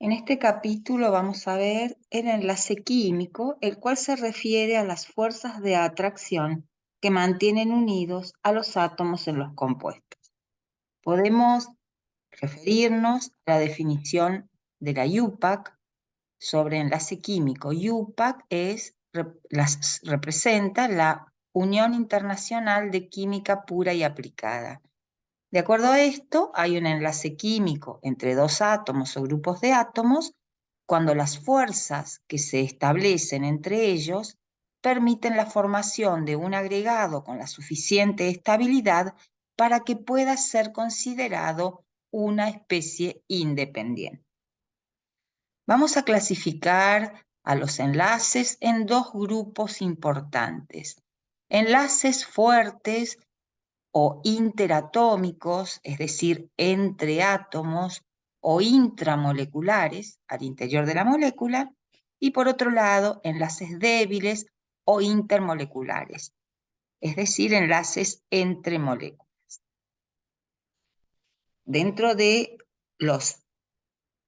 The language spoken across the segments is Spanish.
En este capítulo vamos a ver el enlace químico, el cual se refiere a las fuerzas de atracción que mantienen unidos a los átomos en los compuestos. Podemos referirnos a la definición de la UPAC sobre enlace químico. UPAC representa la Unión Internacional de Química Pura y Aplicada. De acuerdo a esto, hay un enlace químico entre dos átomos o grupos de átomos cuando las fuerzas que se establecen entre ellos permiten la formación de un agregado con la suficiente estabilidad para que pueda ser considerado una especie independiente. Vamos a clasificar a los enlaces en dos grupos importantes: enlaces fuertes o interatómicos, es decir, entre átomos, o intramoleculares, al interior de la molécula, y por otro lado, enlaces débiles o intermoleculares, es decir, enlaces entre moléculas. Dentro de los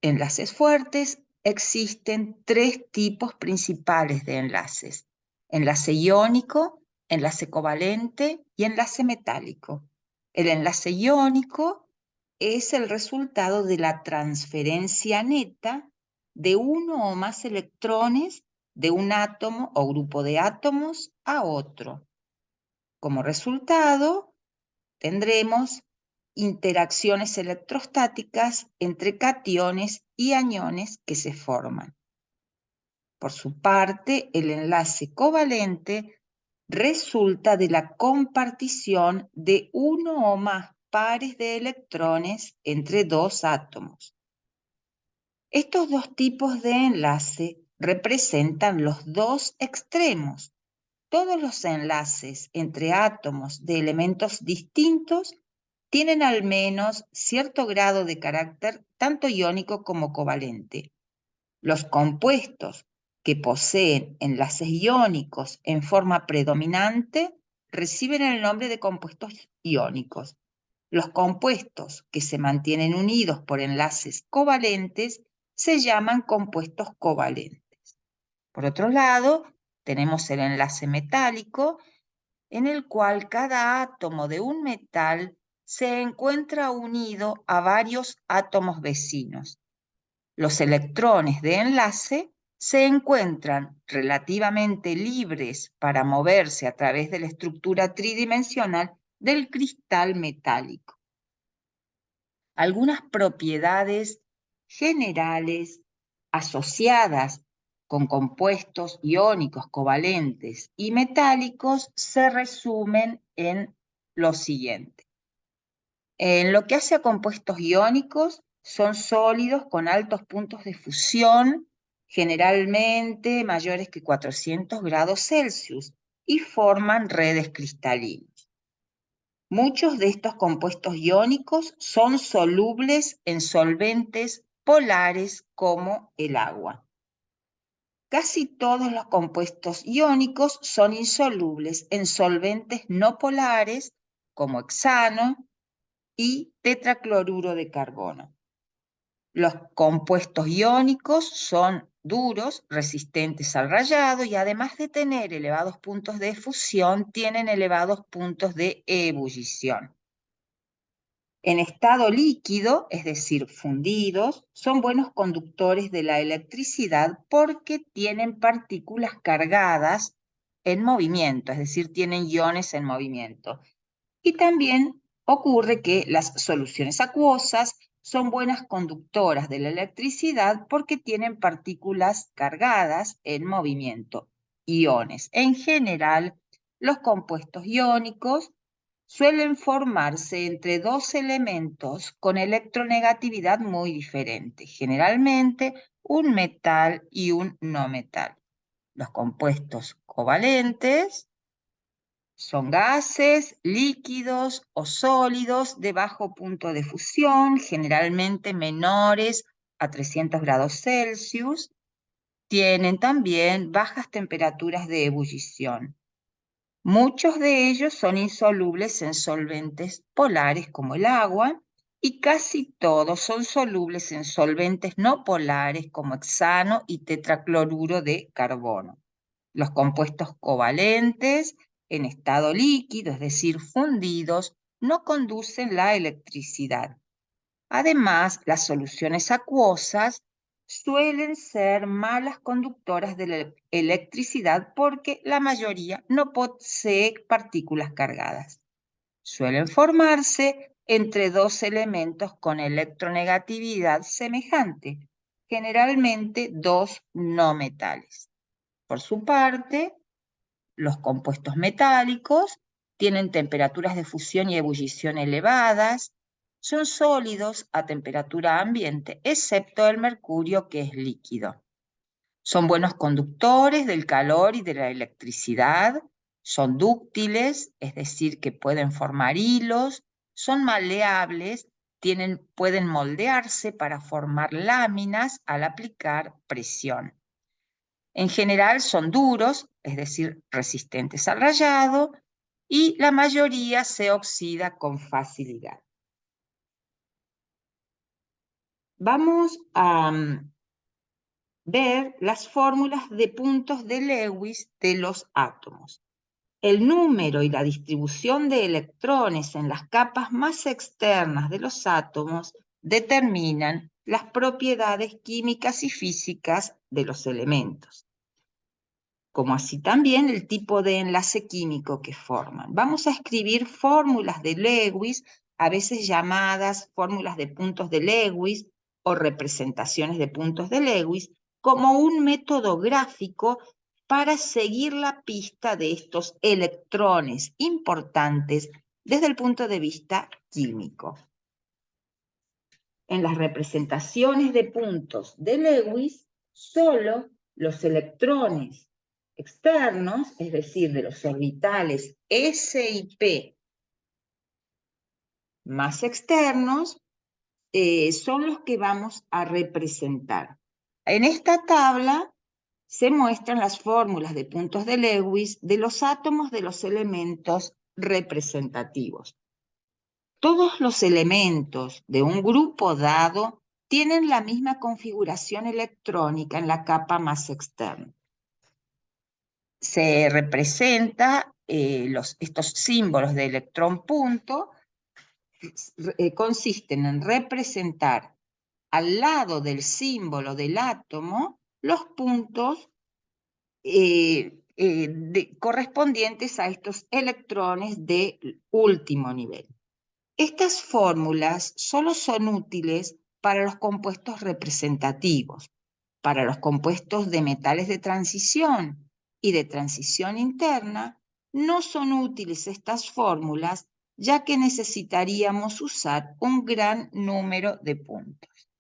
enlaces fuertes existen tres tipos principales de enlaces: enlace iónico, enlace covalente y enlace metálico. El enlace iónico es el resultado de la transferencia neta de uno o más electrones de un átomo o grupo de átomos a otro. Como resultado, tendremos interacciones electrostáticas entre cationes y aniones que se forman. Por su parte, el enlace covalente resulta de la compartición de uno o más pares de electrones entre dos átomos. Estos dos tipos de enlace representan los dos extremos. Todos los enlaces entre átomos de elementos distintos tienen al menos cierto grado de carácter tanto iónico como covalente. Los compuestos que poseen enlaces iónicos en forma predominante reciben el nombre de compuestos iónicos. Los compuestos que se mantienen unidos por enlaces covalentes se llaman compuestos covalentes. Por otro lado, tenemos el enlace metálico, en el cual cada átomo de un metal se encuentra unido a varios átomos vecinos. Los electrones de enlace se encuentran relativamente libres para moverse a través de la estructura tridimensional del cristal metálico. Algunas propiedades generales asociadas con compuestos iónicos, covalentes y metálicos se resumen en lo siguiente. En lo que hace a compuestos iónicos, son sólidos con altos puntos de fusión, generalmente mayores que 400 grados Celsius, y forman redes cristalinas. Muchos de estos compuestos iónicos son solubles en solventes polares como el agua. Casi todos los compuestos iónicos son insolubles en solventes no polares como hexano y tetracloruro de carbono. Los compuestos iónicos son duros, resistentes al rayado y además de tener elevados puntos de fusión, tienen elevados puntos de ebullición. En estado líquido, es decir, fundidos, son buenos conductores de la electricidad porque tienen partículas cargadas en movimiento, es decir, tienen iones en movimiento. Y también ocurre que las soluciones acuosas son buenas conductoras de la electricidad porque tienen partículas cargadas en movimiento, iones. En general, los compuestos iónicos suelen formarse entre dos elementos con electronegatividad muy diferente, generalmente un metal y un no metal. Los compuestos covalentes son gases, líquidos o sólidos de bajo punto de fusión, generalmente menores a 300 grados Celsius. Tienen también bajas temperaturas de ebullición. Muchos de ellos son insolubles en solventes polares como el agua y casi todos son solubles en solventes no polares como hexano y tetracloruro de carbono. Los compuestos covalentes en estado líquido, es decir, fundidos, no conducen la electricidad. Además, las soluciones acuosas suelen ser malas conductoras de la electricidad porque la mayoría no posee partículas cargadas. Suelen formarse entre dos elementos con electronegatividad semejante, generalmente dos no metales. Por su parte, los compuestos metálicos tienen temperaturas de fusión y ebullición elevadas, son sólidos a temperatura ambiente, excepto el mercurio, que es líquido. Son buenos conductores del calor y de la electricidad, son dúctiles, es decir, que pueden formar hilos, son maleables, pueden moldearse para formar láminas al aplicar presión. En general son duros, es decir, resistentes al rayado, y la mayoría se oxida con facilidad. Vamos a ver las fórmulas de puntos de Lewis de los átomos. El número y la distribución de electrones en las capas más externas de los átomos determinan las propiedades químicas y físicas de los elementos, como así también el tipo de enlace químico que forman. Vamos a escribir fórmulas de Lewis, a veces llamadas fórmulas de puntos de Lewis o representaciones de puntos de Lewis, como un método gráfico para seguir la pista de estos electrones importantes desde el punto de vista químico. En las representaciones de puntos de Lewis, solo los electrones externos, es decir, de los orbitales S y P más externos, son los que vamos a representar. En esta tabla se muestran las fórmulas de puntos de Lewis de los átomos de los elementos representativos. Todos los elementos de un grupo dado tienen la misma configuración electrónica en la capa más externa. Se representa estos símbolos de electrón punto, consisten en representar al lado del símbolo del átomo los puntos correspondientes a estos electrones de último nivel. Estas fórmulas solo son útiles para los compuestos representativos. Para los compuestos de metales de transición y de transición interna, no son útiles estas fórmulas, ya que necesitaríamos usar un gran número de puntos.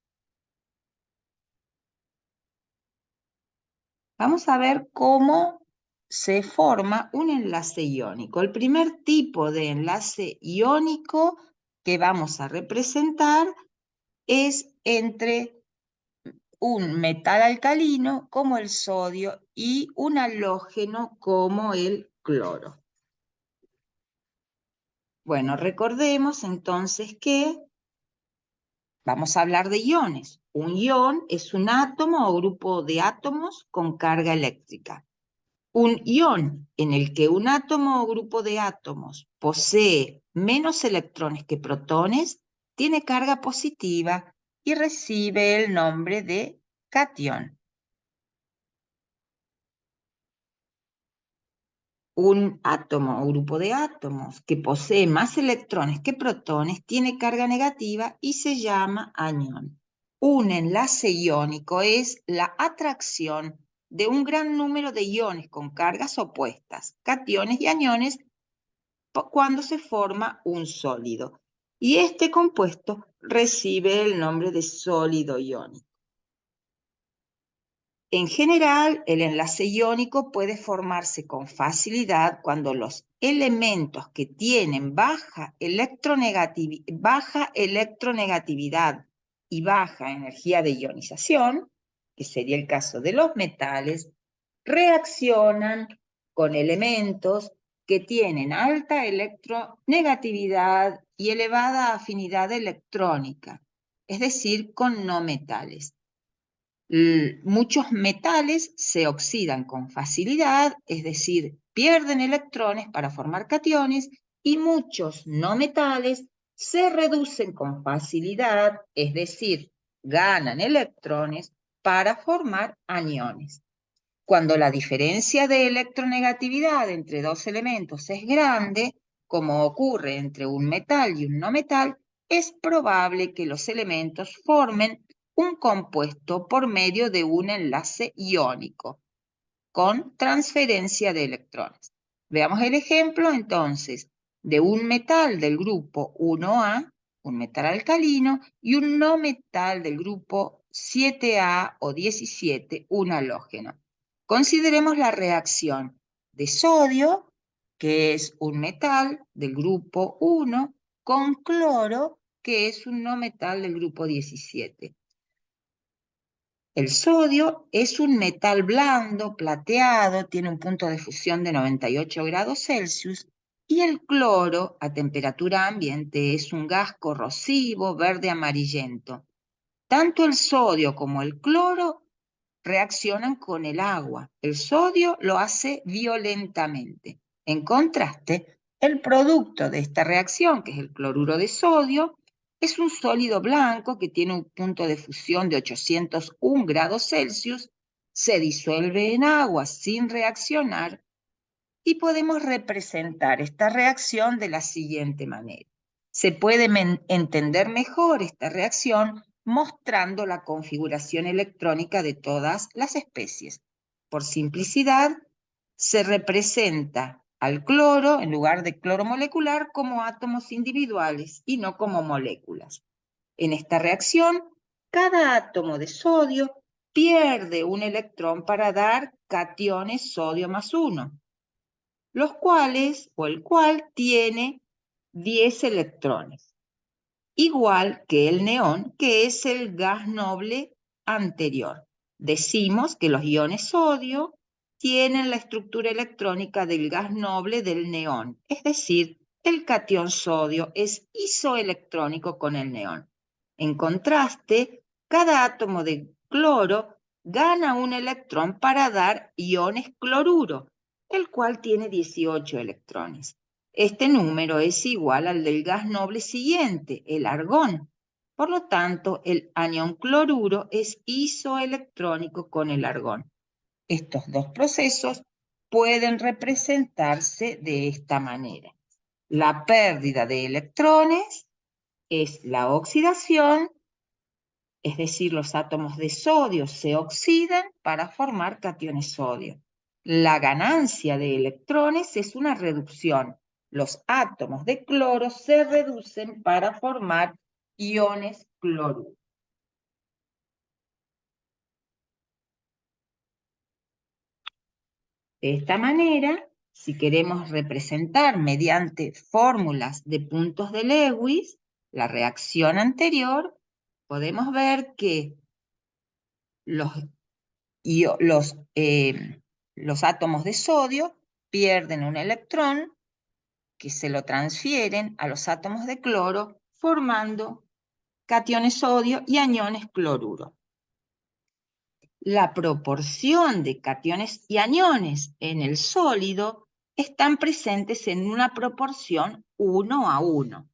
Vamos a ver cómo se forma un enlace iónico. El primer tipo de enlace iónico que vamos a representar es entre un metal alcalino como el sodio y un halógeno como el cloro. Bueno, recordemos entonces que vamos a hablar de iones. Un ion es un átomo o grupo de átomos con carga eléctrica. Un ion en el que un átomo o grupo de átomos posee menos electrones que protones, tiene carga positiva y recibe el nombre de catión. Un átomo o grupo de átomos que posee más electrones que protones tiene carga negativa y se llama anión. Un enlace iónico es la atracción de un gran número de iones con cargas opuestas, cationes y aniones, cuando se forma un sólido. Y este compuesto recibe el nombre de sólido iónico. En general, el enlace iónico puede formarse con facilidad cuando los elementos que tienen baja electronegatividad y baja energía de ionización, que sería el caso de los metales, reaccionan con elementos que tienen alta electronegatividad y elevada afinidad electrónica, es decir, con no metales. Muchos metales se oxidan con facilidad, es decir, pierden electrones para formar cationes, y muchos no metales se reducen con facilidad, es decir, ganan electrones para formar aniones. Cuando la diferencia de electronegatividad entre dos elementos es grande, como ocurre entre un metal y un no metal, es probable que los elementos formen un compuesto por medio de un enlace iónico con transferencia de electrones. Veamos el ejemplo entonces de un metal del grupo 1A, un metal alcalino, y un no metal del grupo 7A o 17, un halógeno. Consideremos la reacción de sodio, que es un metal del grupo 1, con cloro, que es un no metal del grupo 17. El sodio es un metal blando, plateado, tiene un punto de fusión de 98 grados Celsius, y el cloro a temperatura ambiente es un gas corrosivo verde amarillento. Tanto el sodio como el cloro reaccionan con el agua. El sodio lo hace violentamente. En contraste, el producto de esta reacción, que es el cloruro de sodio, es un sólido blanco que tiene un punto de fusión de 801 grados Celsius, se disuelve en agua sin reaccionar, y podemos representar esta reacción de la siguiente manera. Se puede entender mejor esta reacción mostrando la configuración electrónica de todas las especies. Por simplicidad, se representa al cloro, en lugar de cloro molecular, como átomos individuales y no como moléculas. En esta reacción, cada átomo de sodio pierde un electrón para dar cationes sodio más 1, los cuales, o el cual, tiene 10 electrones, igual que el neón, que es el gas noble anterior. Decimos que los iones sodio tienen la estructura electrónica del gas noble del neón, es decir, el catión sodio es isoelectrónico con el neón. En contraste, cada átomo de cloro gana un electrón para dar iones cloruro, el cual tiene 18 electrones. Este número es igual al del gas noble siguiente, el argón. Por lo tanto, el anión cloruro es isoelectrónico con el argón. Estos dos procesos pueden representarse de esta manera. La pérdida de electrones es la oxidación, es decir, los átomos de sodio se oxidan para formar cationes sodio. La ganancia de electrones es una reducción. Los átomos de cloro se reducen para formar iones cloruro. De esta manera, si queremos representar mediante fórmulas de puntos de Lewis la reacción anterior, podemos ver que los los átomos de sodio pierden un electrón que se lo transfieren a los átomos de cloro, formando cationes sodio y aniones cloruro. La proporción de cationes y aniones en el sólido están presentes en una proporción 1:1.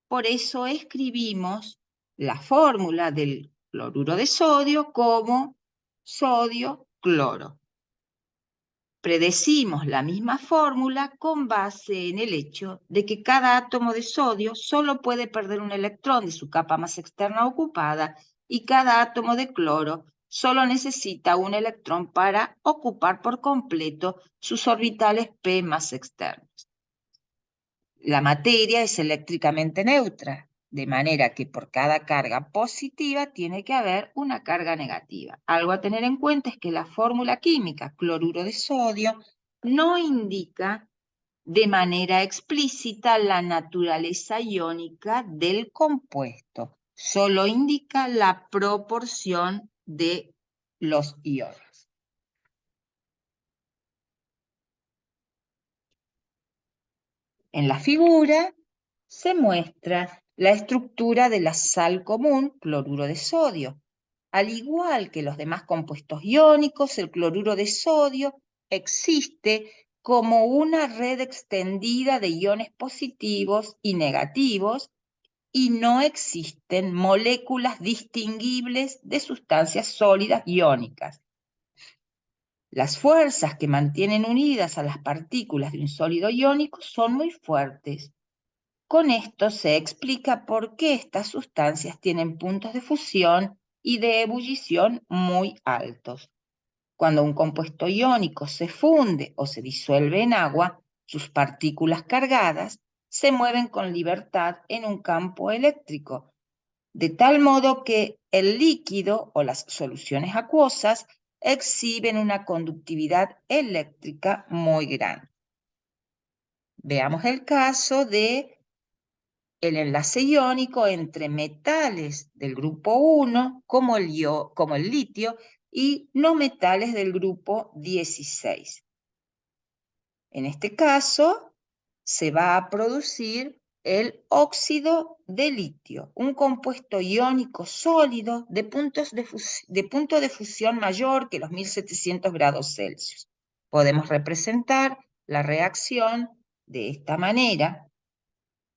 Por eso escribimos la fórmula del cloruro de sodio como sodio-cloro. Predecimos la misma fórmula con base en el hecho de que cada átomo de sodio solo puede perder un electrón de su capa más externa ocupada, y cada átomo de cloro solo necesita un electrón para ocupar por completo sus orbitales p más externos. La materia es eléctricamente neutra, de manera que por cada carga positiva tiene que haber una carga negativa. Algo a tener en cuenta es que la fórmula química cloruro de sodio no indica de manera explícita la naturaleza iónica del compuesto, solo indica la proporción de los iones. En la figura se muestra la estructura de la sal común, cloruro de sodio. Al igual que los demás compuestos iónicos, el cloruro de sodio existe como una red extendida de iones positivos y negativos y no existen moléculas distinguibles de sustancias sólidas iónicas. Las fuerzas que mantienen unidas a las partículas de un sólido iónico son muy fuertes. Con esto se explica por qué estas sustancias tienen puntos de fusión y de ebullición muy altos. Cuando un compuesto iónico se funde o se disuelve en agua, sus partículas cargadas se mueven con libertad en un campo eléctrico, de tal modo que el líquido o las soluciones acuosas exhiben una conductividad eléctrica muy grande. Veamos el caso de el enlace iónico entre metales del grupo 1, como el litio, y no metales del grupo 16. En este caso, se va a producir el óxido de litio, un compuesto iónico sólido de punto de fusión mayor que los 1700 grados Celsius. Podemos representar la reacción de esta manera.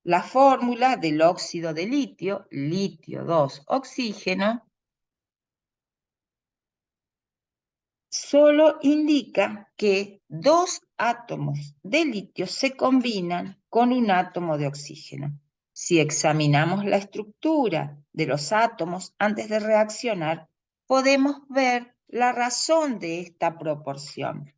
La fórmula del óxido de litio, litio 2 oxígeno, solo indica que dos átomos de litio se combinan con un átomo de oxígeno. Si examinamos la estructura de los átomos antes de reaccionar, podemos ver la razón de esta proporción.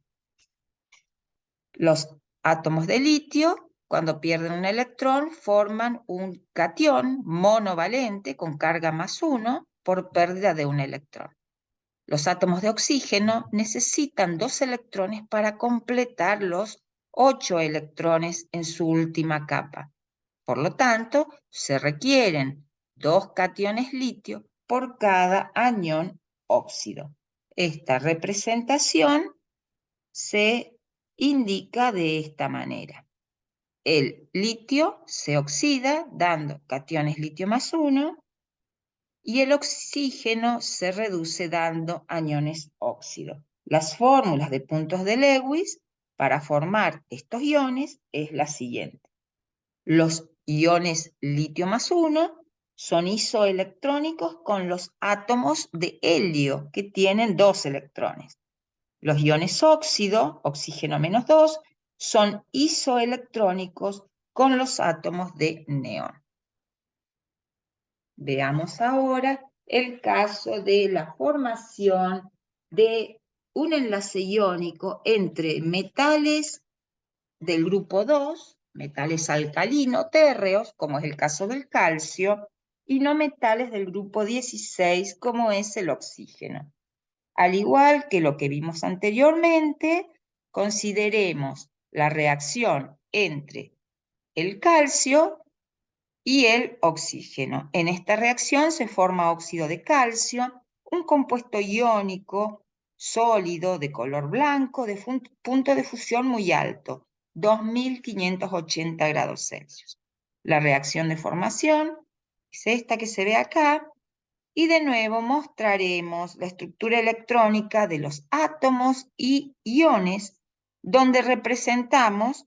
Los átomos de litio, cuando pierden un electrón, forman un catión monovalente con carga +1 por pérdida de un electrón. Los átomos de oxígeno necesitan 2 electrones para completar los 8 electrones en su última capa. Por lo tanto, se requieren 2 cationes litio por cada anión óxido. Esta representación se indica de esta manera. El litio se oxida dando cationes litio +1 y el oxígeno se reduce dando aniones óxido. Las fórmulas de puntos de Lewis para formar estos iones es la siguiente. Los iones litio +1 son isoelectrónicos con los átomos de helio que tienen 2 electrones. Los iones óxido, oxígeno -2, son isoelectrónicos con los átomos de neón. Veamos ahora el caso de la formación de un enlace iónico entre metales del grupo 2, metales alcalino térreos, como es el caso del calcio, y no metales del grupo 16, como es el oxígeno. Al igual que lo que vimos anteriormente, consideremos la reacción entre el calcio y el oxígeno. En esta reacción se forma óxido de calcio, un compuesto iónico sólido de color blanco de punto de fusión muy alto, 2580 grados Celsius. La reacción de formación es esta que se ve acá, y de nuevo mostraremos la estructura electrónica de los átomos y iones, donde representamos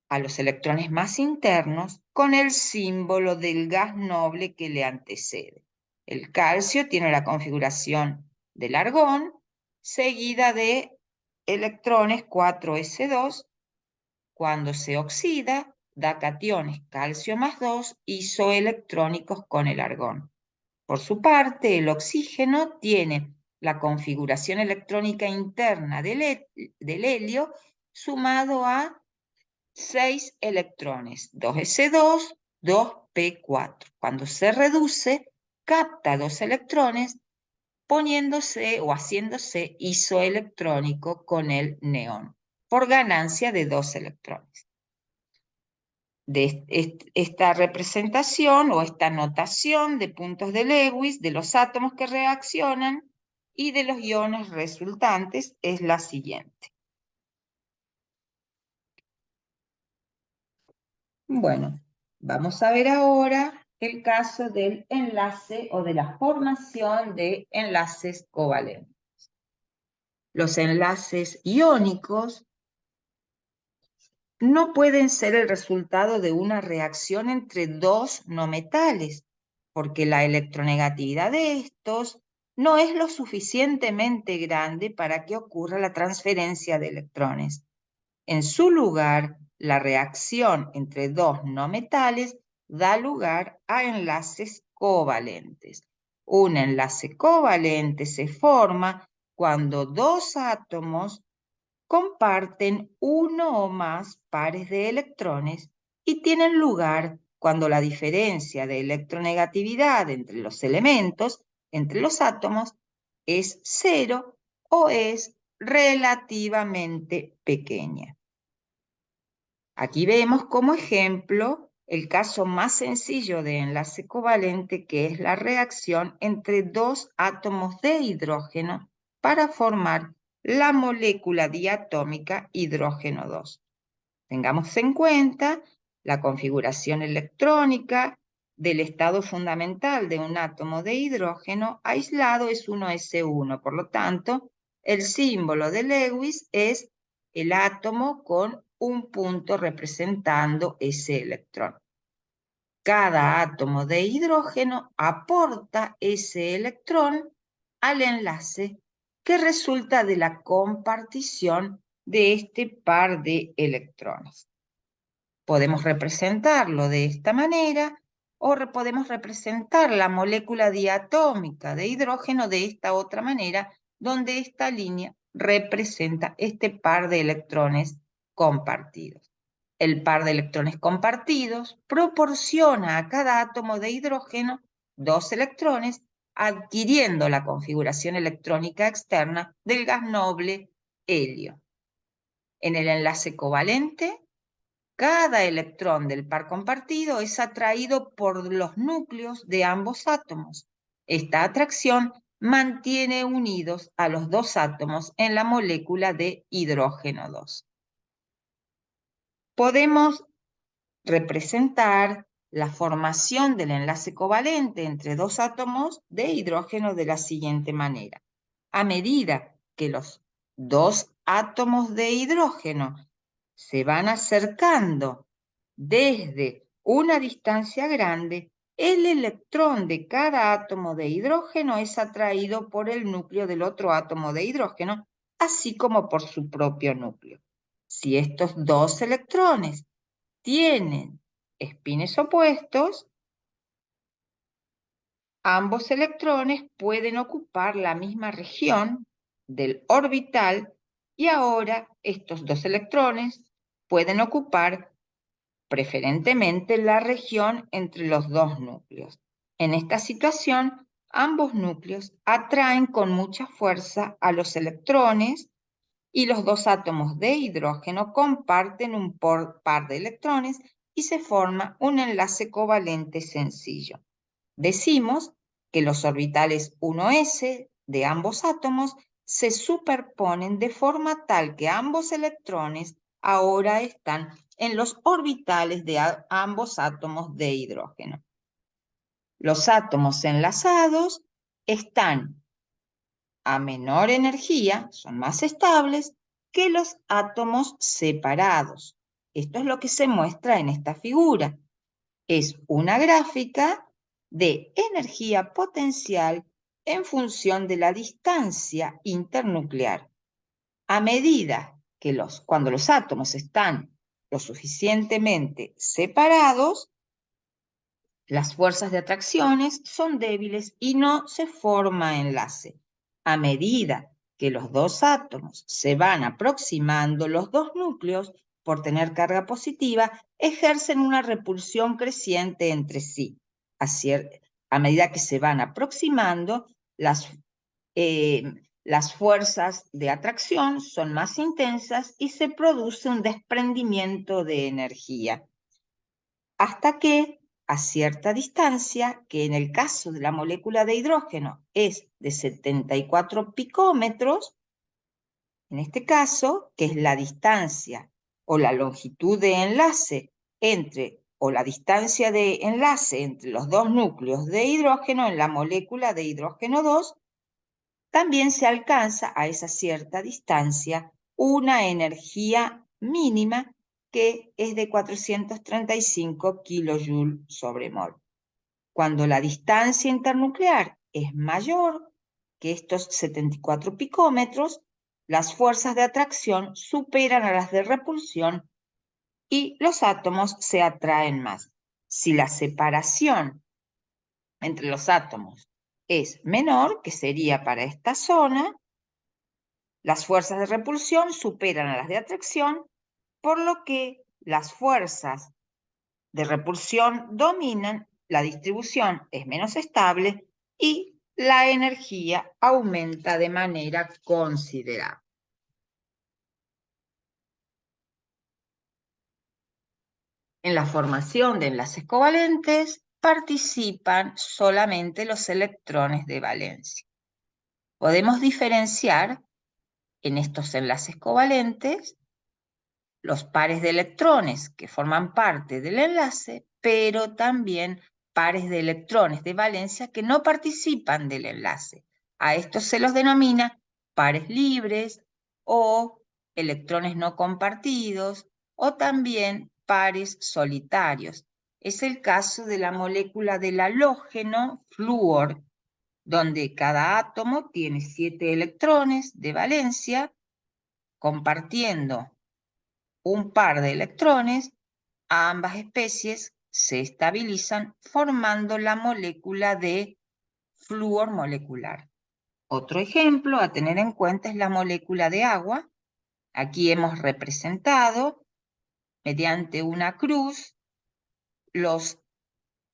a los electrones más internos con el símbolo del gas noble que le antecede. El calcio tiene la configuración del argón, seguida de electrones 4s2. Cuando se oxida, da cationes calcio +2 isoelectrónicos con el argón. Por su parte, el oxígeno tiene la configuración electrónica interna del helio sumado a 6 electrones, 2s2, 2p4. Cuando se reduce, capta 2 electrones poniéndose o haciéndose isoelectrónico con el neón, por ganancia de 2 electrones. De esta representación o esta notación de puntos de Lewis de los átomos que reaccionan y de los iones resultantes es la siguiente. Bueno, Vamos a ver ahora el caso del enlace o de la formación de enlaces covalentes. Los enlaces iónicos no pueden ser el resultado de una reacción entre dos no metales, porque la electronegatividad de estos no es lo suficientemente grande para que ocurra la transferencia de electrones. En su lugar, la reacción entre dos no metales da lugar a enlaces covalentes. Un enlace covalente se forma cuando dos átomos comparten uno o más pares de electrones y tienen lugar cuando la diferencia de electronegatividad entre los elementos, entre los átomos, es cero o es relativamente pequeña. Aquí vemos como ejemplo el caso más sencillo de enlace covalente, que es la reacción entre dos átomos de hidrógeno para formar la molécula diatómica hidrógeno 2. Tengamos en cuenta la configuración electrónica del estado fundamental de un átomo de hidrógeno aislado es 1s1, por lo tanto, el símbolo de Lewis es el átomo con un punto representando ese electrón. Cada átomo de hidrógeno aporta ese electrón al enlace que resulta de la compartición de este par de electrones. Podemos representarlo de esta manera o podemos representar la molécula diatómica de hidrógeno de esta otra manera, donde esta línea representa este par de electrones compartidos. El par de electrones compartidos proporciona a cada átomo de hidrógeno dos electrones, adquiriendo la configuración electrónica externa del gas noble helio. En el enlace covalente, cada electrón del par compartido es atraído por los núcleos de ambos átomos. Esta atracción mantiene unidos a los dos átomos en la molécula de hidrógeno 2. Podemos representar la formación del enlace covalente entre dos átomos de hidrógeno de la siguiente manera. A medida que los dos átomos de hidrógeno se van acercando desde una distancia grande, el electrón de cada átomo de hidrógeno es atraído por el núcleo del otro átomo de hidrógeno, así como por su propio núcleo. Si estos dos electrones tienen espines opuestos, ambos electrones pueden ocupar la misma región del orbital y ahora estos dos electrones pueden ocupar preferentemente la región entre los dos núcleos. En esta situación, ambos núcleos atraen con mucha fuerza a los electrones y los dos átomos de hidrógeno comparten un par de electrones y se forma un enlace covalente sencillo. Decimos que los orbitales 1s de ambos átomos se superponen de forma tal que ambos electrones ahora están en los orbitales de ambos átomos de hidrógeno. Los átomos enlazados están a menor energía, son más estables que los átomos separados. Esto es lo que se muestra en esta figura. Es una gráfica de energía potencial en función de la distancia internuclear. A medida que cuando los átomos están lo suficientemente separados, las fuerzas de atracciones son débiles y no se forma enlace. A medida que los dos átomos se van aproximando, los dos núcleos, por tener carga positiva, ejercen una repulsión creciente entre sí. A medida que se van aproximando, las fuerzas de atracción son más intensas y se produce un desprendimiento de energía. Hasta que, a cierta distancia, que en el caso de la molécula de hidrógeno es de 74 picómetros, en este caso, que es la distancia o la longitud de enlace entre o la distancia de enlace entre los dos núcleos de hidrógeno en la molécula de hidrógeno 2, también se alcanza a esa cierta distancia una energía mínima que es de 435 kJ sobre mol. Cuando la distancia internuclear es mayor que estos 74 picómetros, las fuerzas de atracción superan a las de repulsión y los átomos se atraen más. Si la separación entre los átomos es menor, que sería para esta zona, las fuerzas de repulsión superan a las de atracción, por lo que las fuerzas de repulsión dominan, la distribución es menos estable y la energía aumenta de manera considerable. En la formación de enlaces covalentes participan solamente los electrones de valencia. Podemos diferenciar en estos enlaces covalentes los pares de electrones que forman parte del enlace, pero también pares de electrones de valencia que no participan del enlace. A estos se los denomina pares libres o electrones no compartidos o también pares solitarios. Es el caso de la molécula del halógeno flúor, donde cada átomo tiene 7 electrones de valencia compartiendo un par de electrones. Ambas especies se estabilizan formando la molécula de flúor molecular. Otro ejemplo a tener en cuenta es la molécula de agua. Aquí hemos representado mediante una cruz los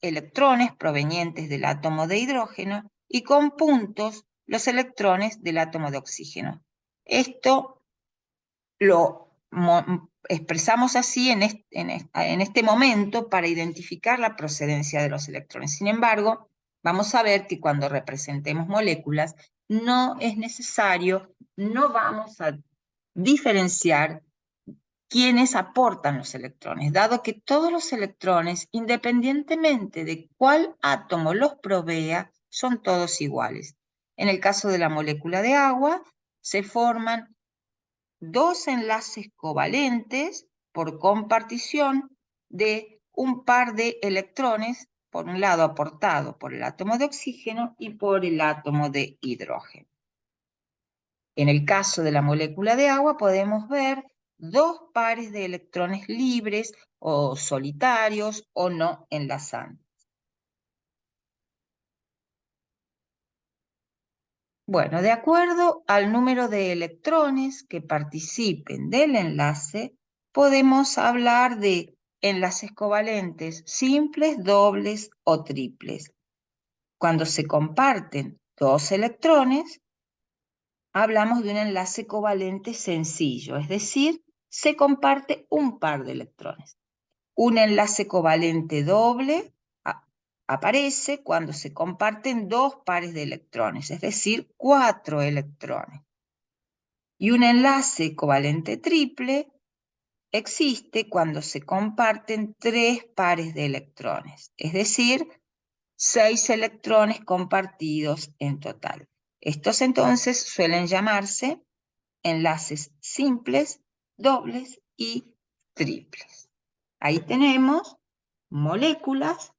electrones provenientes del átomo de hidrógeno y con puntos los electrones del átomo de oxígeno. Esto lo expresamos así en este momento para identificar la procedencia de los electrones. Sin embargo, vamos a ver que cuando representemos moléculas no es necesario, no vamos a diferenciar quiénes aportan los electrones, dado que todos los electrones, independientemente de cuál átomo los provea, son todos iguales. En el caso de la molécula de agua, se forman dos enlaces covalentes por compartición de un par de electrones, por un lado aportado por el átomo de oxígeno y por el átomo de hidrógeno. En el caso de la molécula de agua podemos ver dos pares de electrones libres o solitarios o no enlazantes. Bueno, de acuerdo al número de electrones que participen del enlace, podemos hablar de enlaces covalentes simples, dobles o triples. Cuando se comparten dos electrones, hablamos de un enlace covalente sencillo, es decir, se comparte un par de electrones. Un enlace covalente doble aparece cuando se comparten dos pares de electrones, es decir, 4 electrones. Y un enlace covalente triple existe cuando se comparten 3 pares de electrones, es decir, 6 electrones compartidos en total. Estos entonces suelen llamarse enlaces simples, dobles y triples. Ahí tenemos moléculas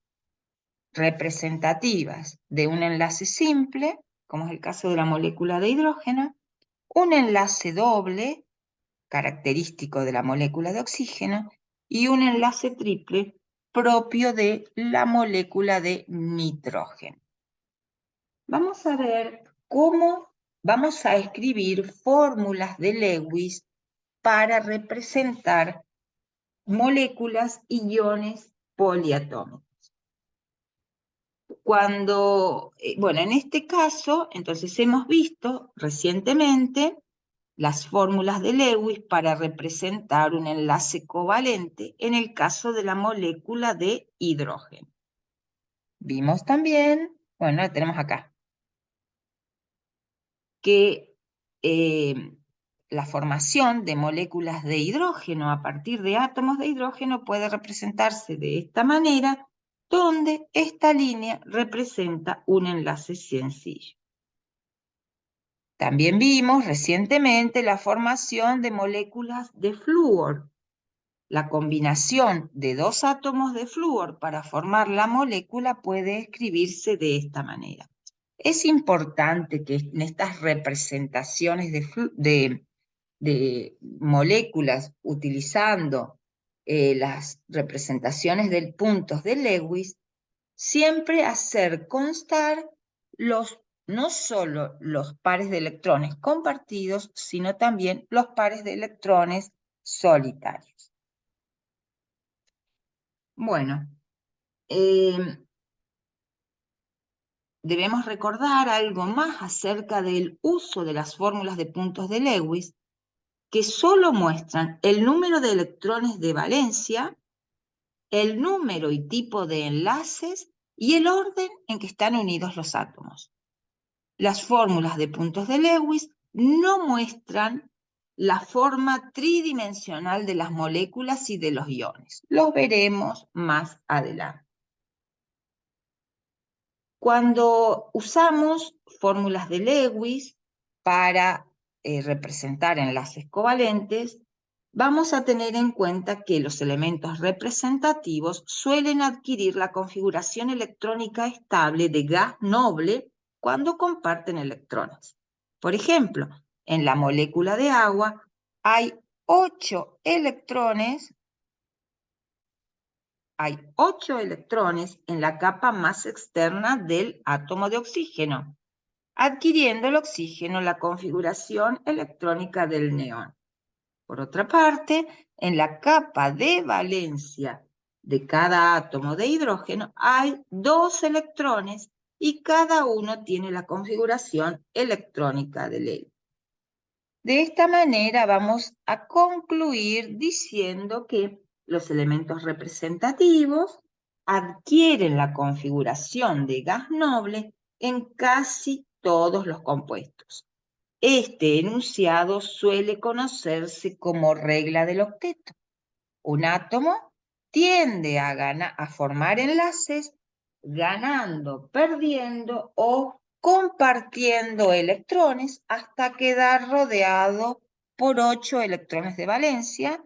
representativas de un enlace simple, como es el caso de la molécula de hidrógeno, un enlace doble, característico de la molécula de oxígeno, y un enlace triple propio de la molécula de nitrógeno. Vamos a ver cómo vamos a escribir fórmulas de Lewis para representar moléculas y iones poliatómicos. Bueno, en este caso, entonces hemos visto recientemente las fórmulas de Lewis para representar un enlace covalente en el caso de la molécula de hidrógeno. Vimos también, bueno, la tenemos acá, que la formación de moléculas de hidrógeno a partir de átomos de hidrógeno puede representarse de esta manera, donde esta línea representa un enlace sencillo. También vimos recientemente la formación de moléculas de flúor. La combinación de dos átomos de flúor para formar la molécula puede escribirse de esta manera. Es importante que en estas representaciones de moléculas utilizando las representaciones de puntos de Lewis, siempre hacer constar no solo los pares de electrones compartidos, sino también los pares de electrones solitarios. Bueno, debemos recordar algo más acerca del uso de las fórmulas de puntos de Lewis, que solo muestran el número de electrones de valencia, el número y tipo de enlaces y el orden en que están unidos los átomos. Las fórmulas de puntos de Lewis no muestran la forma tridimensional de las moléculas y de los iones. Los veremos más adelante. Cuando usamos fórmulas de Lewis para representar enlaces covalentes, vamos a tener en cuenta que los elementos representativos suelen adquirir la configuración electrónica estable de gas noble cuando comparten electrones. Por ejemplo, en la molécula de agua hay 8 electrones en la capa más externa del átomo de oxígeno, adquiriendo el oxígeno la configuración electrónica del neón. Por otra parte, en la capa de valencia de cada átomo de hidrógeno hay 2 electrones y cada uno tiene la configuración electrónica del helio. De esta manera vamos a concluir diciendo que los elementos representativos adquieren la configuración de gas noble en casi todos los compuestos. Este enunciado suele conocerse como regla del octeto. Un átomo tiende a formar enlaces ganando, perdiendo o compartiendo electrones hasta quedar rodeado por 8 electrones de valencia,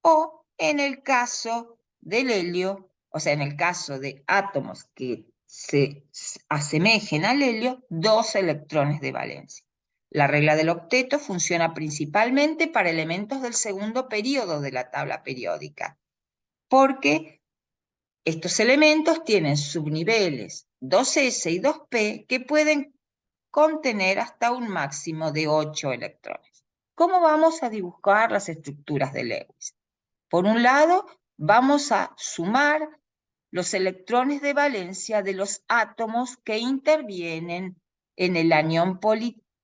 o en el caso del helio, o sea, en el caso de átomos que se asemejen al helio, 2 electrones de valencia. La regla del octeto funciona principalmente para elementos del segundo período de la tabla periódica, porque estos elementos tienen subniveles 2s y 2p que pueden contener hasta un máximo de 8 electrones. ¿Cómo vamos a dibujar las estructuras de Lewis? Por un lado, vamos a sumar los electrones de valencia de los átomos que intervienen en el anión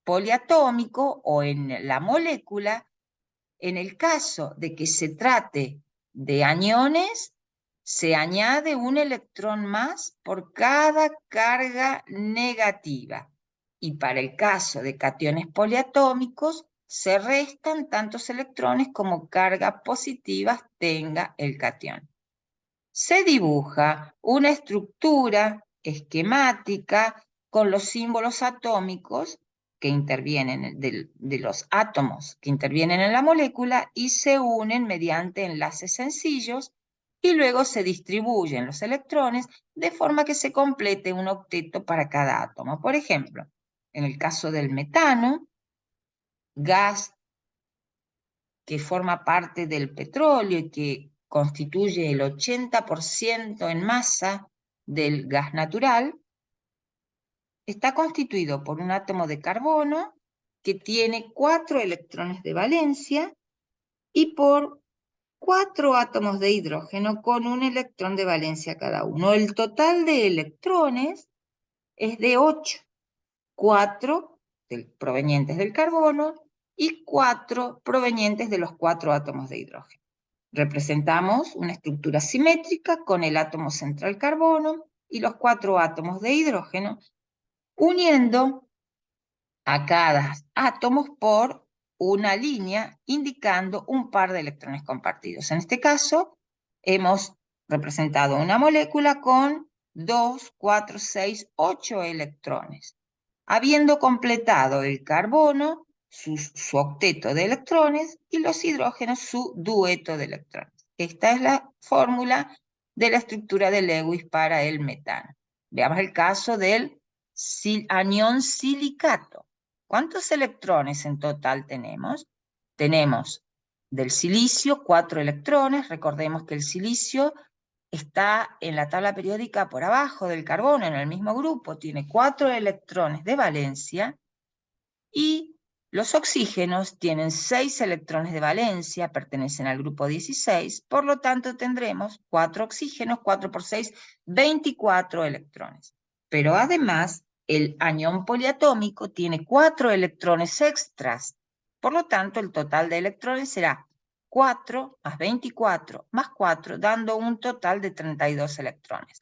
poliatómico o en la molécula. En el caso de que se trate de aniones, se añade un electrón más por cada carga negativa. Y para el caso de cationes poliatómicos, se restan tantos electrones como cargas positivas tenga el catión. Se dibuja una estructura esquemática con los símbolos atómicos que intervienen, de los átomos que intervienen en la molécula y se unen mediante enlaces sencillos y luego se distribuyen los electrones de forma que se complete un octeto para cada átomo. Por ejemplo, en el caso del metano, gas que forma parte del petróleo y que constituye el 80% en masa del gas natural, está constituido por un átomo de carbono que tiene 4 electrones de valencia y por 4 átomos de hidrógeno con un electrón de valencia cada uno. El total de electrones es de 8, 4 provenientes del carbono y 4 provenientes de los 4 átomos de hidrógeno. Representamos una estructura simétrica con el átomo central carbono y los 4 átomos de hidrógeno, uniendo a cada átomo por una línea indicando un par de electrones compartidos. En este caso, hemos representado una molécula con 2, 4, 6, 8 electrones. Habiendo completado el carbono, su octeto de electrones, y los hidrógenos, su dueto de electrones. Esta es la fórmula de la estructura de Lewis para el metano. Veamos el caso del anión silicato. ¿Cuántos electrones en total tenemos? Tenemos del silicio 4 electrones. Recordemos que el silicio está en la tabla periódica por abajo del carbono, en el mismo grupo, tiene 4 electrones de valencia, y los oxígenos tienen 6 electrones de valencia, pertenecen al grupo 16, por lo tanto tendremos 4 oxígenos, 4 por 6, 24 electrones. Pero además, el anión poliatómico tiene 4 electrones extras, por lo tanto el total de electrones será 4 más 24 más 4, dando un total de 32 electrones.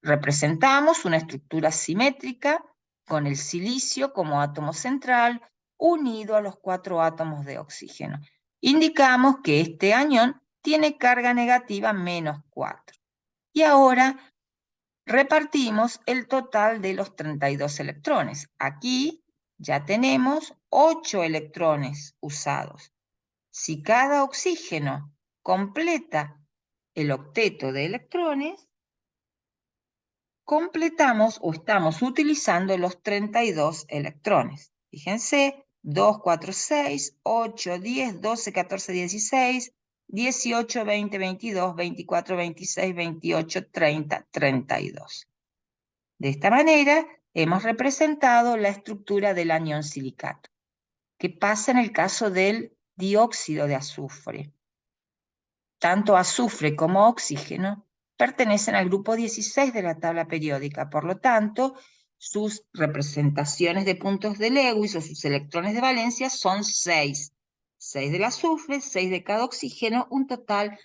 Representamos una estructura simétrica con el silicio como átomo central unido a los 4 átomos de oxígeno. Indicamos que este anión tiene carga negativa menos 4. Y ahora repartimos el total de los 32 electrones. Aquí ya tenemos 8 electrones usados. Si cada oxígeno completa el octeto de electrones, completamos o estamos utilizando los 32 electrones. Fíjense, 2, 4, 6, 8, 10, 12, 14, 16, 18, 20, 22, 24, 26, 28, 30, 32. De esta manera, hemos representado la estructura del anión silicato. ¿Qué pasa en el caso del dióxido de azufre? Tanto azufre como oxígeno pertenecen al grupo 16 de la tabla periódica, por lo tanto, sus representaciones de puntos de Lewis o sus electrones de valencia son 6. 6 del azufre, 6 de cada oxígeno, un total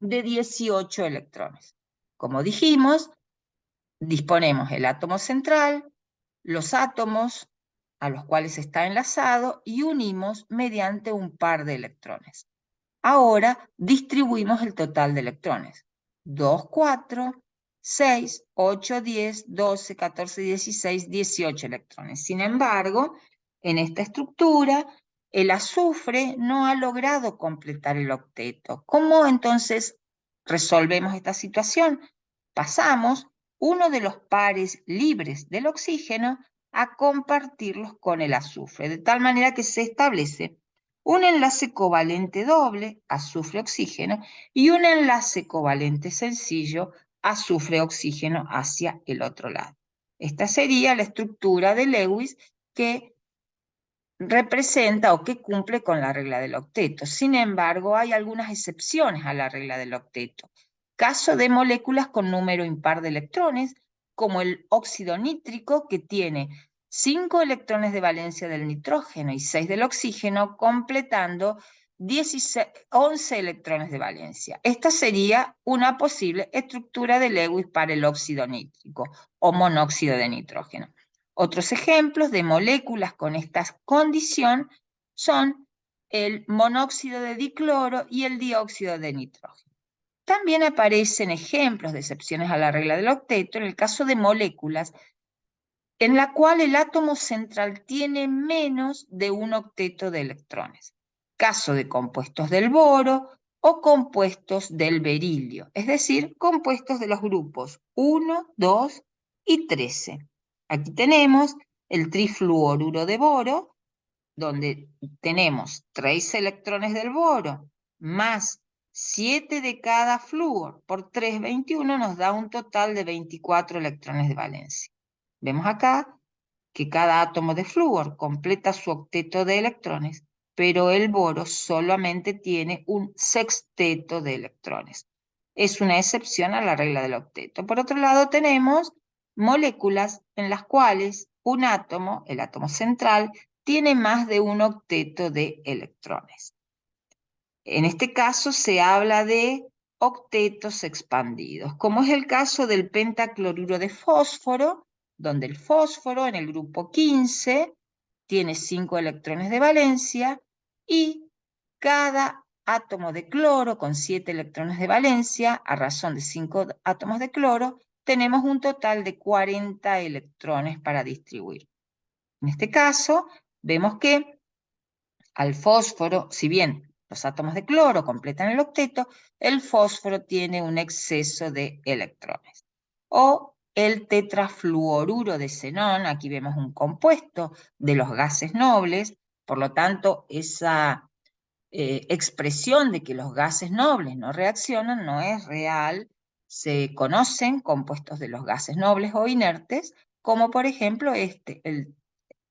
de 18 electrones. Como dijimos, disponemos el átomo central, los átomos a los cuales está enlazado y unimos mediante un par de electrones. Ahora distribuimos el total de electrones. 2, 4, 6, 8, 10, 12, 14, 16, 18 electrones. Sin embargo, en esta estructura, el azufre no ha logrado completar el octeto. ¿Cómo entonces resolvemos esta situación? Pasamos uno de los pares libres del oxígeno a compartirlos con el azufre, de tal manera que se establece un enlace covalente doble, azufre-oxígeno, y un enlace covalente sencillo, azufre-oxígeno, hacia el otro lado. Esta sería la estructura de Lewis que representa o que cumple con la regla del octeto. Sin embargo, hay algunas excepciones a la regla del octeto. Caso de moléculas con número impar de electrones, como el óxido nítrico, que tiene 5 electrones de valencia del nitrógeno y 6 del oxígeno, completando 11 electrones de valencia. Esta sería una posible estructura de Lewis para el óxido nítrico o monóxido de nitrógeno. Otros ejemplos de moléculas con esta condición son el monóxido de dicloro y el dióxido de nitrógeno. También aparecen ejemplos de excepciones a la regla del octeto en el caso de moléculas en la cual el átomo central tiene menos de un octeto de electrones. Caso de compuestos del boro o compuestos del berilio, es decir, compuestos de los grupos 1, 2 y 13. Aquí tenemos el trifluoruro de boro, donde tenemos 3 electrones del boro más 7 de cada flúor por 3, 21, nos da un total de 24 electrones de valencia. Vemos acá que cada átomo de flúor completa su octeto de electrones, pero el boro solamente tiene un sexteto de electrones. Es una excepción a la regla del octeto. Por otro lado, tenemos moléculas en las cuales un átomo, el átomo central, tiene más de un octeto de electrones. En este caso se habla de octetos expandidos, como es el caso del pentacloruro de fósforo, donde el fósforo en el grupo 15 tiene 5 electrones de valencia y cada átomo de cloro con 7 electrones de valencia, a razón de 5 átomos de cloro, tenemos un total de 40 electrones para distribuir. En este caso, vemos que al fósforo, si bien los átomos de cloro completan el octeto, el fósforo tiene un exceso de electrones. O el tetrafluoruro de xenón, aquí vemos un compuesto de los gases nobles, por lo tanto, esa expresión de que los gases nobles no reaccionan no es real. Se conocen compuestos de los gases nobles o inertes, como por ejemplo el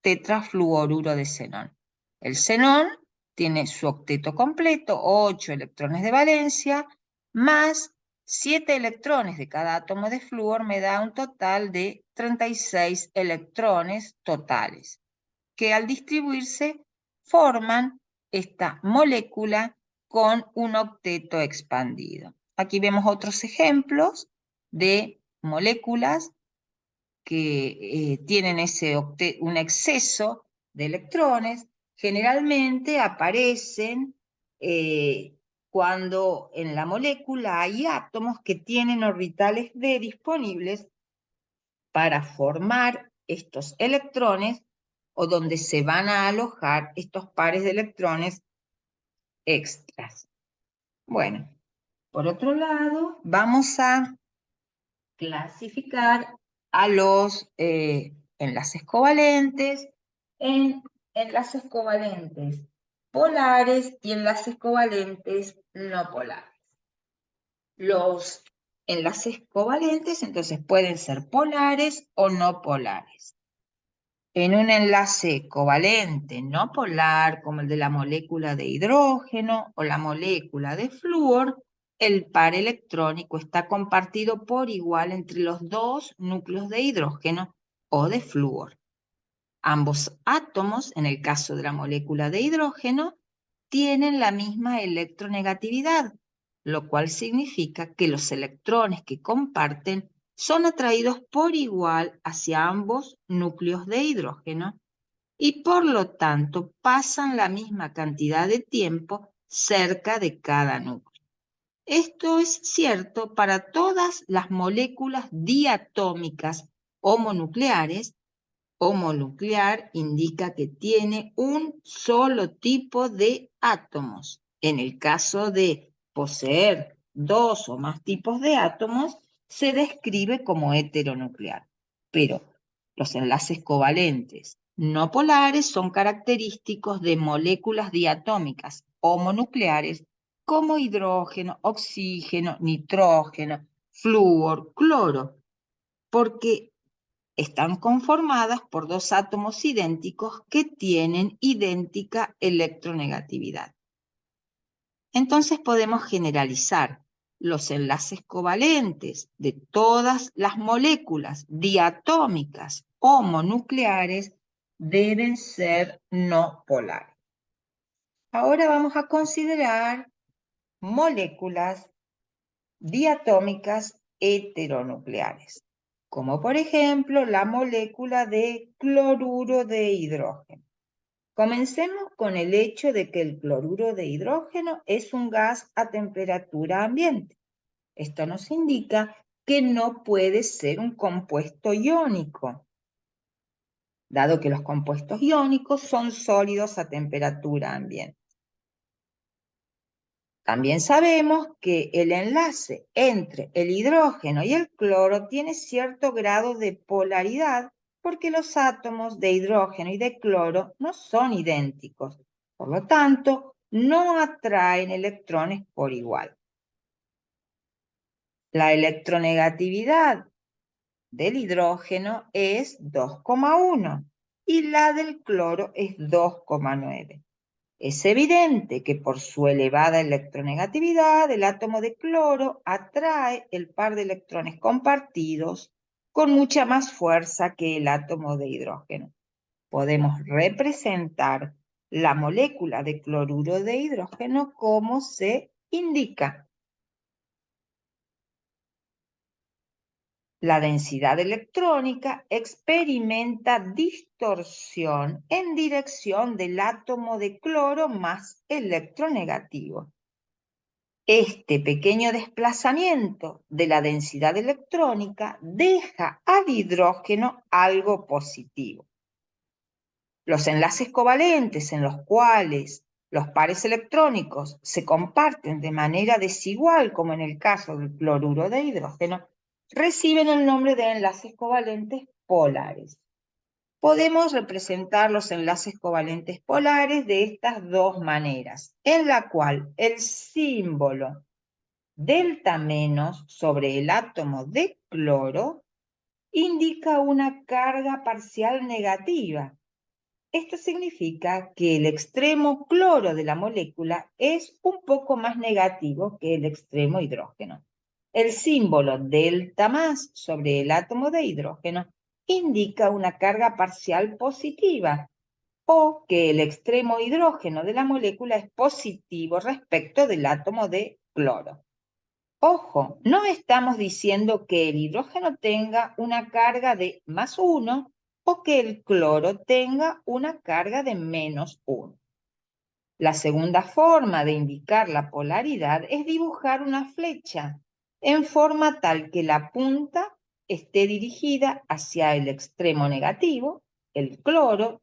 tetrafluoruro de xenón. El xenón tiene su octeto completo, 8 electrones de valencia, más 7 electrones de cada átomo de flúor me da un total de 36 electrones totales, que al distribuirse forman esta molécula con un octeto expandido. Aquí vemos otros ejemplos de moléculas que tienen un exceso de electrones. Generalmente aparecen cuando en la molécula hay átomos que tienen orbitales D disponibles para formar estos electrones o donde se van a alojar estos pares de electrones extras. Bueno, por otro lado, vamos a clasificar a los enlaces covalentes en enlaces covalentes polares y enlaces covalentes no polares. Los enlaces covalentes entonces pueden ser polares o no polares. En un enlace covalente no polar, como el de la molécula de hidrógeno o la molécula de flúor, el par electrónico está compartido por igual entre los dos núcleos de hidrógeno o de flúor. Ambos átomos, en el caso de la molécula de hidrógeno, tienen la misma electronegatividad, lo cual significa que los electrones que comparten son atraídos por igual hacia ambos núcleos de hidrógeno y por lo tanto pasan la misma cantidad de tiempo cerca de cada núcleo. Esto es cierto para todas las moléculas diatómicas homonucleares. Homonuclear indica que tiene un solo tipo de átomos. En el caso de poseer dos o más tipos de átomos, se describe como heteronuclear. Pero los enlaces covalentes no polares son característicos de moléculas diatómicas homonucleares como hidrógeno, oxígeno, nitrógeno, flúor, cloro, porque están conformadas por dos átomos idénticos que tienen idéntica electronegatividad. Entonces podemos generalizar los enlaces covalentes de todas las moléculas diatómicas homonucleares deben ser no polares. Ahora vamos a considerar moléculas diatómicas heteronucleares, como por ejemplo la molécula de cloruro de hidrógeno. Comencemos con el hecho de que el cloruro de hidrógeno es un gas a temperatura ambiente. Esto nos indica que no puede ser un compuesto iónico, dado que los compuestos iónicos son sólidos a temperatura ambiente. También sabemos que el enlace entre el hidrógeno y el cloro tiene cierto grado de polaridad porque los átomos de hidrógeno y de cloro no son idénticos. Por lo tanto, no atraen electrones por igual. La electronegatividad del hidrógeno es 2,1 y la del cloro es 2,9. Es evidente que por su elevada electronegatividad, el átomo de cloro atrae el par de electrones compartidos con mucha más fuerza que el átomo de hidrógeno. Podemos representar la molécula de cloruro de hidrógeno como se indica. La densidad electrónica experimenta distorsión en dirección del átomo de cloro más electronegativo. Este pequeño desplazamiento de la densidad electrónica deja al hidrógeno algo positivo. Los enlaces covalentes en los cuales los pares electrónicos se comparten de manera desigual, como en el caso del cloruro de hidrógeno, reciben el nombre de enlaces covalentes polares. Podemos representar los enlaces covalentes polares de estas dos maneras, en la cual el símbolo delta menos sobre el átomo de cloro indica una carga parcial negativa. Esto significa que el extremo cloro de la molécula es un poco más negativo que el extremo hidrógeno. El símbolo delta más sobre el átomo de hidrógeno indica una carga parcial positiva, o que el extremo hidrógeno de la molécula es positivo respecto del átomo de cloro. Ojo, no estamos diciendo que el hidrógeno tenga una carga de +1 o que el cloro tenga una carga de -1. La segunda forma de indicar la polaridad es dibujar una flecha en forma tal que la punta esté dirigida hacia el extremo negativo, el cloro,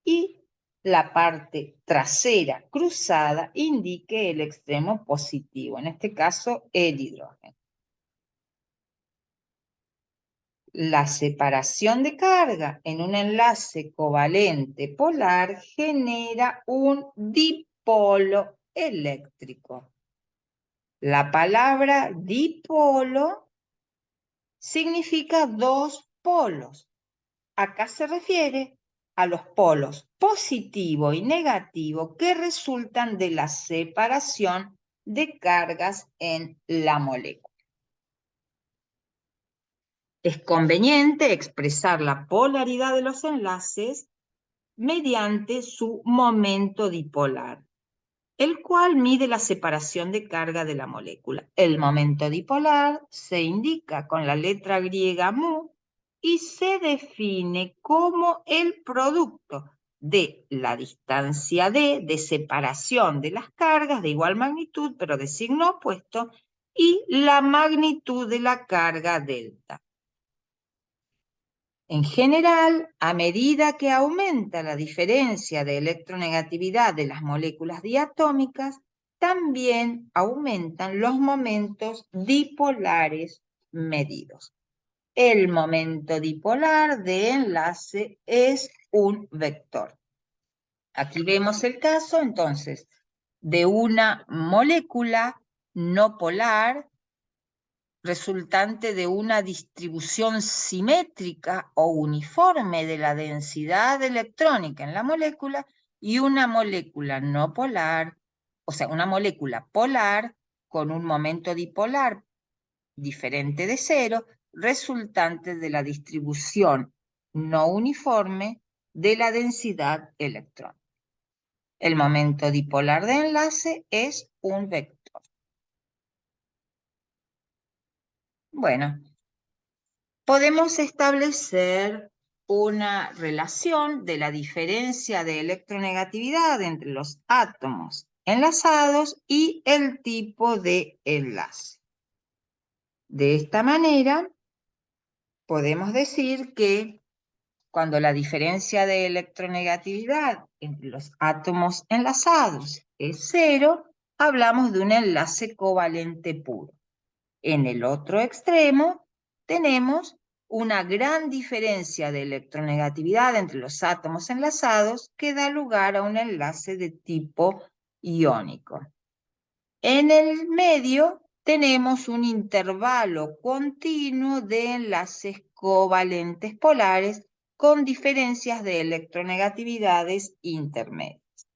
y la parte trasera cruzada indique el extremo positivo, en este caso el hidrógeno. La separación de carga en un enlace covalente polar genera un dipolo eléctrico. La palabra dipolo significa dos polos. Acá se refiere a los polos positivo y negativo que resultan de la separación de cargas en la molécula. Es conveniente expresar la polaridad de los enlaces mediante su momento dipolar, el cual mide la separación de carga de la molécula. El momento dipolar se indica con la letra griega mu y se define como el producto de la distancia d de separación de las cargas de igual magnitud, pero de signo opuesto, y la magnitud de la carga delta. En general, a medida que aumenta la diferencia de electronegatividad de las moléculas diatómicas, también aumentan los momentos dipolares medidos. El momento dipolar de enlace es un vector. Aquí vemos el caso, entonces, de una molécula no polar resultante de una distribución simétrica o uniforme de la densidad electrónica en la molécula, y una molécula no polar, o sea, una molécula polar con un momento dipolar diferente de 0, resultante de la distribución no uniforme de la densidad electrónica. El momento dipolar de enlace es un vector. Bueno, podemos establecer una relación de la diferencia de electronegatividad entre los átomos enlazados y el tipo de enlace. De esta manera, podemos decir que cuando la diferencia de electronegatividad entre los átomos enlazados es 0, hablamos de un enlace covalente puro. En el otro extremo tenemos una gran diferencia de electronegatividad entre los átomos enlazados que da lugar a un enlace de tipo iónico. En el medio tenemos un intervalo continuo de enlaces covalentes polares con diferencias de electronegatividades intermedias.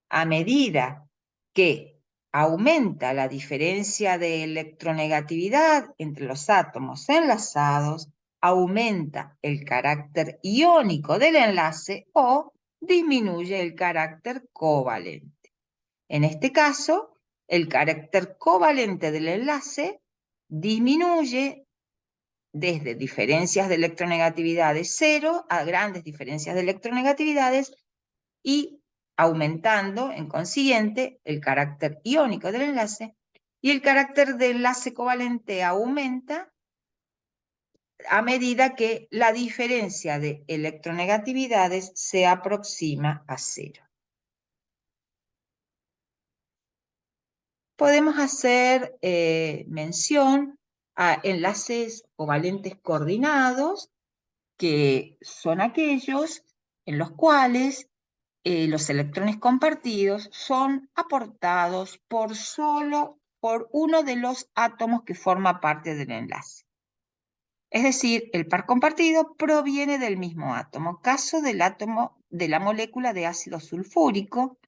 A medida que aumenta la diferencia de electronegatividad entre los átomos enlazados, aumenta el carácter iónico del enlace o disminuye el carácter covalente. En este caso, el carácter covalente del enlace disminuye desde diferencias de electronegatividades 0 a grandes diferencias de electronegatividades y aumentando, en consiguiente, el carácter iónico del enlace, y el carácter de enlace covalente aumenta a medida que la diferencia de electronegatividades se aproxima a 0. Podemos hacer mención a enlaces covalentes coordinados, que son aquellos en los cuales los electrones compartidos son aportados por uno de los átomos que forma parte del enlace. Es decir, el par compartido proviene del mismo átomo. Caso del átomo de la molécula de ácido sulfúrico,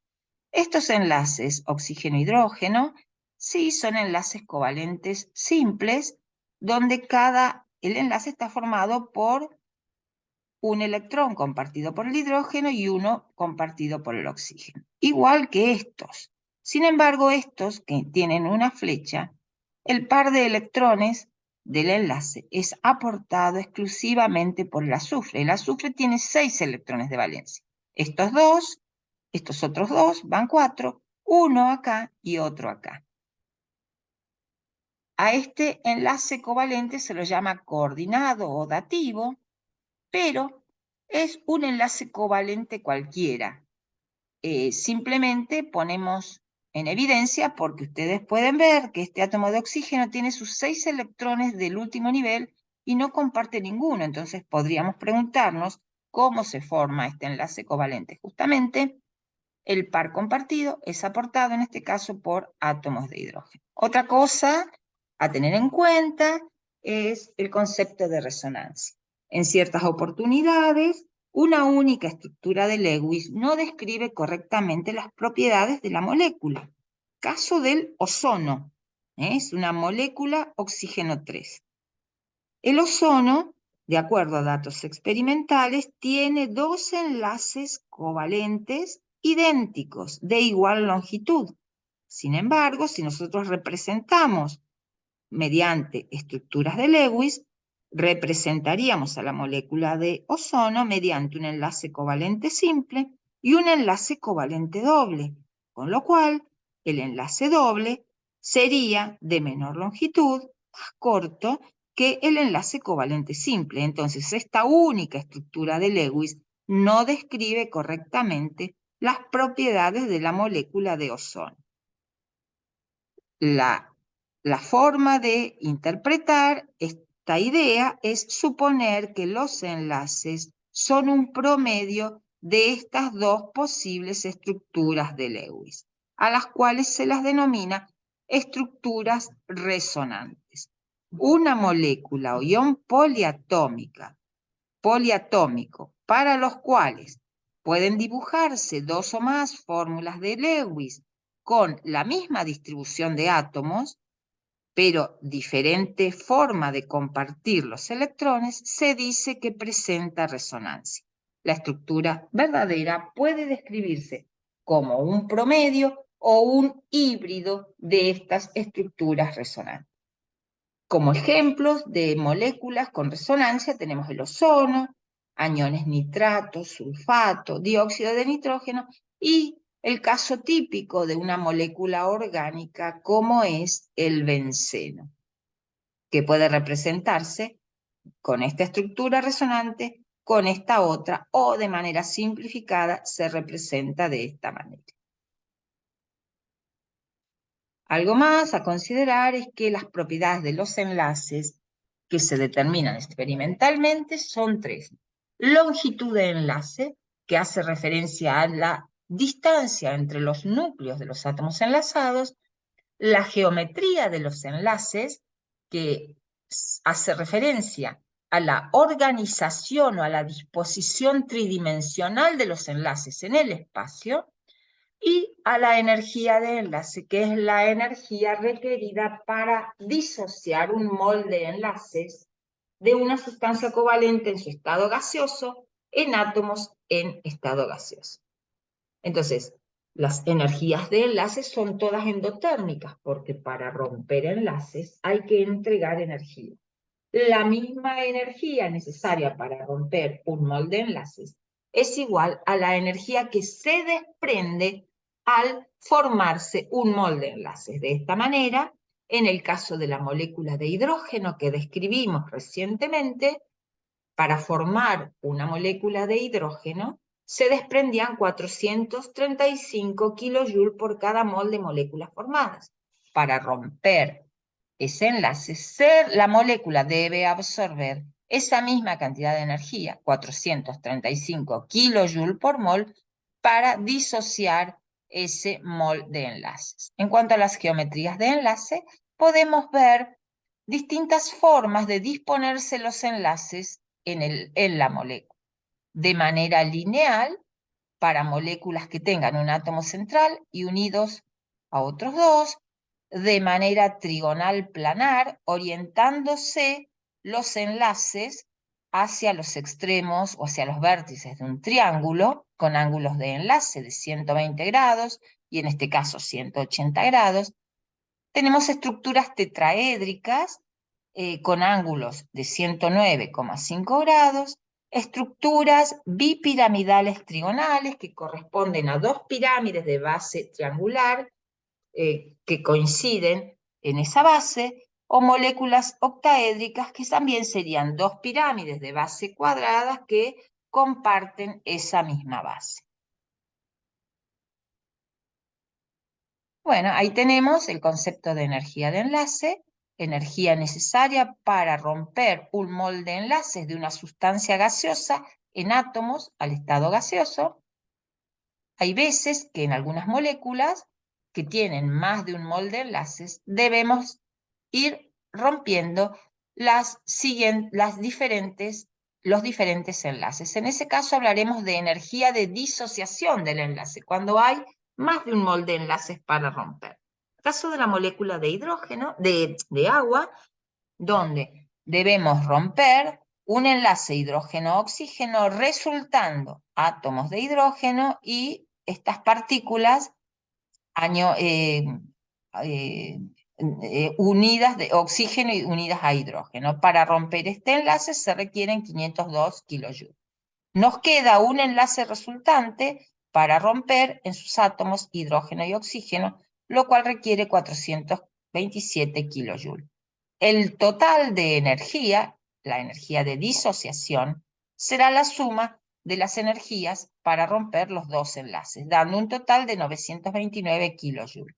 estos enlaces oxígeno-hidrógeno sí son enlaces covalentes simples, donde el enlace está formado por un electrón compartido por el hidrógeno y uno compartido por el oxígeno, igual que estos. Sin embargo, estos que tienen una flecha, el par de electrones del enlace es aportado exclusivamente por el azufre. El azufre tiene 6 electrones de valencia. Estos otros dos van 4, uno acá y otro acá. A este enlace covalente se lo llama coordinado o dativo, pero es un enlace covalente cualquiera. Simplemente ponemos en evidencia porque ustedes pueden ver que este átomo de oxígeno tiene sus 6 electrones del último nivel y no comparte ninguno. Entonces podríamos preguntarnos cómo se forma este enlace covalente. Justamente el par compartido es aportado en este caso por átomos de hidrógeno. Otra cosa a tener en cuenta es el concepto de resonancia. En ciertas oportunidades, una única estructura de Lewis no describe correctamente las propiedades de la molécula. Caso del ozono, es una molécula oxígeno 3. El ozono, de acuerdo a datos experimentales, tiene 2 enlaces covalentes idénticos, de igual longitud. Sin embargo, si nosotros representamos mediante estructuras de Lewis, representaríamos a la molécula de ozono mediante un enlace covalente simple y un enlace covalente doble, con lo cual el enlace doble sería de menor longitud, más corto que el enlace covalente simple. Entonces, esta única estructura de Lewis no describe correctamente las propiedades de la molécula de ozono. La forma de interpretar esta idea es suponer que los enlaces son un promedio de estas dos posibles estructuras de Lewis, a las cuales se las denomina estructuras resonantes. Una molécula o ion poliatómico, para los cuales pueden dibujarse 2 o más fórmulas de Lewis con la misma distribución de átomos, pero diferente forma de compartir los electrones, se dice que presenta resonancia. La estructura verdadera puede describirse como un promedio o un híbrido de estas estructuras resonantes. Como ejemplos de moléculas con resonancia tenemos el ozono, aniones nitrato, sulfato, dióxido de nitrógeno y el caso típico de una molécula orgánica como es el benceno, que puede representarse con esta estructura resonante, con esta otra, o de manera simplificada se representa de esta manera. Algo más a considerar es que las propiedades de los enlaces que se determinan experimentalmente son 3. Longitud de enlace, que hace referencia a la distancia entre los núcleos de los átomos enlazados. La geometría de los enlaces, que hace referencia a la organización o a la disposición tridimensional de los enlaces en el espacio, y a la energía de enlace, que es la energía requerida para disociar un molde de enlaces de una sustancia covalente en su estado gaseoso en átomos en estado gaseoso. Entonces, las energías de enlace son todas endotérmicas, porque para romper enlaces hay que entregar energía. la misma energía necesaria para romper un molde de enlaces es igual a la energía que se desprende al formarse un molde de enlaces. De esta manera, en el caso de la molécula de hidrógeno que describimos recientemente, para formar una molécula de hidrógeno, se desprendían 435 kilojoules por cada mol de moléculas formadas. Para romper ese enlace, la molécula debe absorber esa misma cantidad de energía, 435 kilojoules por mol, para disociar ese mol de enlaces. En cuanto a las geometrías de enlace, podemos ver distintas formas de disponerse los enlaces en la molécula. De manera lineal, para moléculas que tengan un átomo central y unidos a otros dos, de manera trigonal planar, orientándose los enlaces hacia los extremos o hacia los vértices de un triángulo, con ángulos de enlace de 120 grados y en este caso 180 grados. Tenemos estructuras tetraédricas con ángulos de 109,5 grados, estructuras bipiramidales trigonales que corresponden a dos pirámides de base triangular que coinciden en esa base, o moléculas octaédricas que también serían dos pirámides de base cuadradas que comparten esa misma base. Bueno, ahí tenemos el concepto de energía de enlace, energía necesaria para romper un molde de enlaces de una sustancia gaseosa en átomos al estado gaseoso. Hay veces que en algunas moléculas que tienen más de un molde de enlaces debemos ir rompiendo los diferentes enlaces. En ese caso hablaremos de energía de disociación del enlace, cuando hay más de un molde de enlaces para romper. En el caso de la molécula de hidrógeno, de agua, donde debemos romper un enlace hidrógeno-oxígeno resultando átomos de hidrógeno y estas partículas unidas de oxígeno y unidas a hidrógeno. Para romper este enlace se requieren 502 kilojoules. Nos queda un enlace resultante para romper en sus átomos hidrógeno y oxígeno, lo cual requiere 427 kilojoules. El total de energía, la energía de disociación, será la suma de las energías para romper los dos enlaces, dando un total de 929 kilojoules.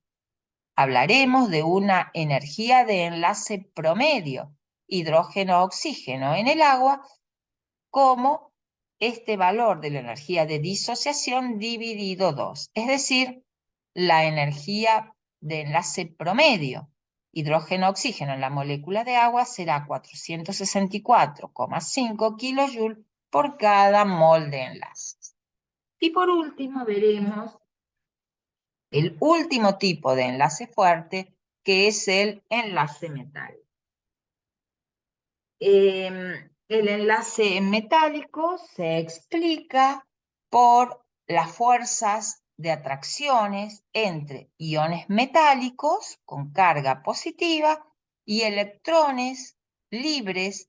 Hablaremos de una energía de enlace promedio, hidrógeno-oxígeno en el agua, como este valor de la energía de disociación dividido 2, es decir, la energía de enlace promedio, hidrógeno-oxígeno en la molécula de agua será 464,5 kilojoules por cada mol de enlaces. Y por último veremos el último tipo de enlace fuerte, que es el enlace metálico. El enlace metálico se explica por las fuerzas de atracciones entre iones metálicos con carga positiva y electrones libres,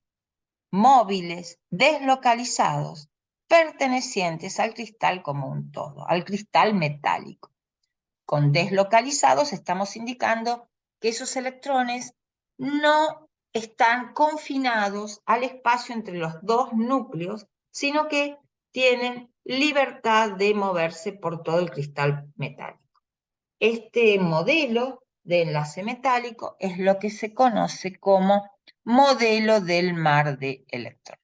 móviles, deslocalizados, pertenecientes al cristal como un todo, al cristal metálico. Con deslocalizados estamos indicando que esos electrones no están confinados al espacio entre los dos núcleos, sino que tienen libertad de moverse por todo el cristal metálico. Este modelo de enlace metálico es lo que se conoce como modelo del mar de electrones.